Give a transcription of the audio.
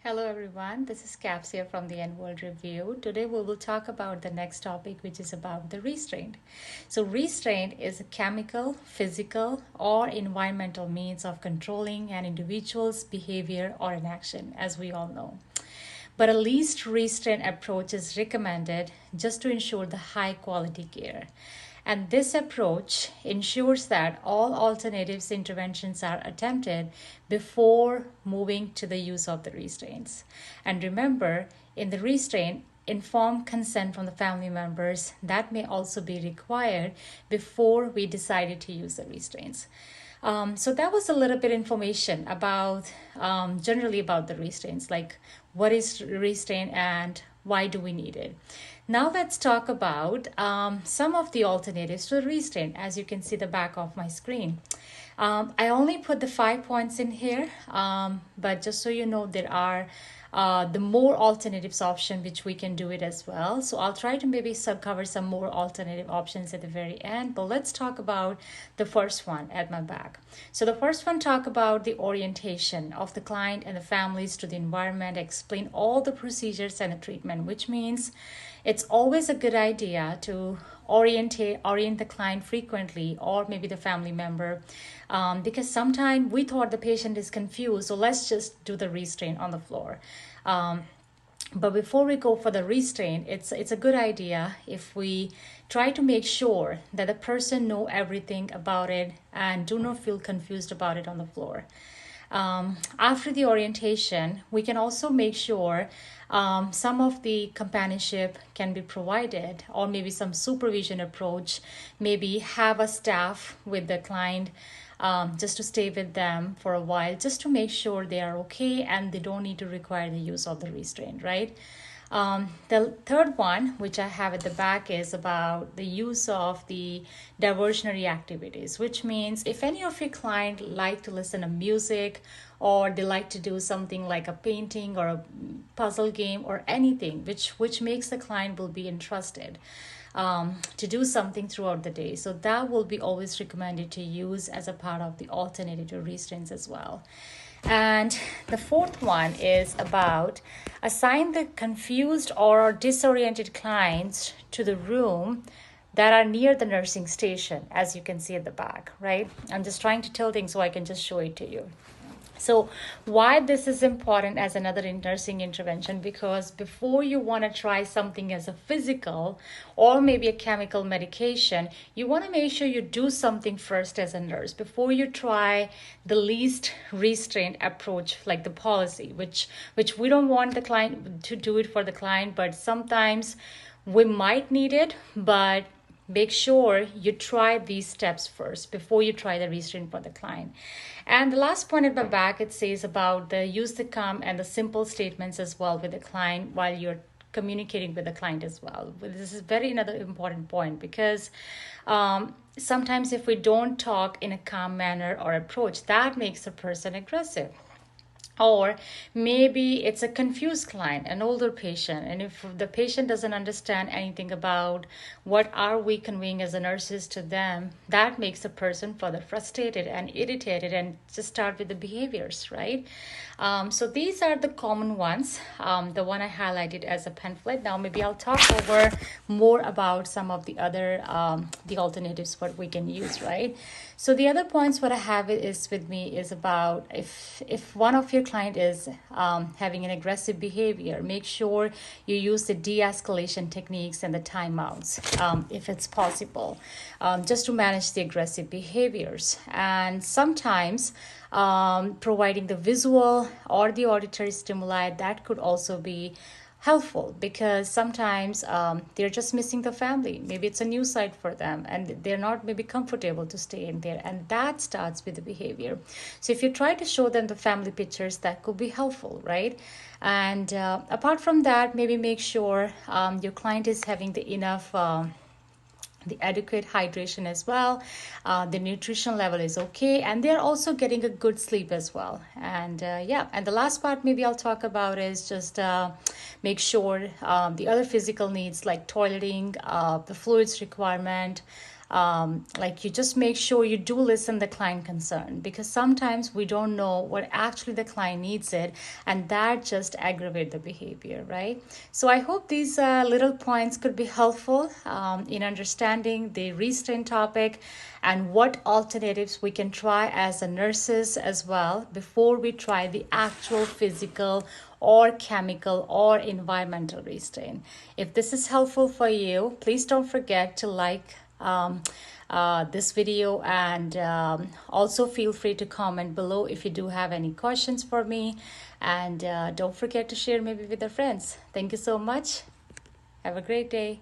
Hello everyone, this is Caps here from the N World Review. Today we will talk about the next topic, which is about the restraint. So restraint is a chemical, physical, or environmental means of controlling an individual's behavior or an action, as we all know. But a least restraint approach is recommended just to ensure the high quality care. And this approach ensures that all alternatives interventions are attempted before moving to the use of the restraints. And remember, in the restraint, informed consent from the family members that may also be required before we decided to use the restraints. So that was a little bit information about generally about the restraints, like what is restraint and why do we need it. Now let's talk about some of the alternatives to restraint. As you can see the back of my screen. I only put the 5 points in here, but just so you know, there are the more alternatives option which we can do it as well. So I'll try to maybe cover some more alternative options at the very end, but let's talk about the first one at my back. So the first one talk about the orientation of the client and the families to the environment, explain all the procedures and the treatment, which means it's always a good idea to orient the client frequently, or maybe the family member, because sometimes we thought the patient is confused, so let's just do the restraint on the floor. But before we go for the restraint, it's a good idea if we try to make sure that the person know everything about it and do not feel confused about it on the floor. After the orientation, we can also make sure some of the companionship can be provided, or maybe some supervision approach, maybe have a staff with the client just to stay with them for a while, just to make sure they are okay and they don't need to require the use of the restraint, right? The third one, which I have at the back, is about the use of the diversionary activities, which means if any of your client like to listen to music, or they like to do something like a painting or a puzzle game or anything which makes the client will be interested to do something throughout the day. So that will be always recommended to use as a part of the alternative to restraints as well. And the fourth one is about assign the confused or disoriented clients to the room that are near the nursing station, as you can see at the back, right? I'm just trying to tell things so I can just show it to you. So why this is important as another nursing intervention, because before you want to try something as a physical or maybe a chemical medication, you want to make sure you do something first as a nurse before you try the least restraint approach, like the policy, which we don't want the client to do it for the client, but sometimes we might need it. But make sure you try these steps first before you try the restraint for the client. And the last point at my back, it says about the use the calm and the simple statements as well with the client while you're communicating with the client as well. This is very another important point, because sometimes if we don't talk in a calm manner or approach, that makes a person aggressive. Or maybe it's a confused client, an older patient, and if the patient doesn't understand anything about what are we conveying as a nurses to them, that makes a person further frustrated and irritated and just start with the behaviors, right? So these are the common ones, the one I highlighted as a pamphlet. Now maybe I'll talk over more about some of the other the alternatives what we can use, right? So the other points what I have is with me is about if one of your client is having an aggressive behavior, make sure you use the de-escalation techniques and the timeouts if it's possible, just to manage the aggressive behaviors. And sometimes providing the visual or the auditory stimuli, that could also be helpful, because sometimes they're just missing the family. Maybe it's a new site for them and they're not maybe comfortable to stay in there, and that starts with the behavior. So if you try to show them the family pictures, that could be helpful, right? And apart from that, maybe make sure your client is having the enough the adequate hydration as well, the nutrition level is okay, and they're also getting a good sleep as well. And and the last part maybe I'll talk about is just make sure the other physical needs like toileting, the fluids requirement, like you just make sure you do listen the client concern, because sometimes we don't know what actually the client needs it, and that just aggravate the behavior, right? So I hope these little points could be helpful in understanding the restraint topic and what alternatives we can try as a nurses as well before we try the actual physical or chemical or environmental restraint. If this is helpful for you, please don't forget to like this video, and also feel free to comment below if you do have any questions for me, and don't forget to share maybe with your friends. Thank you so much. Have a great day.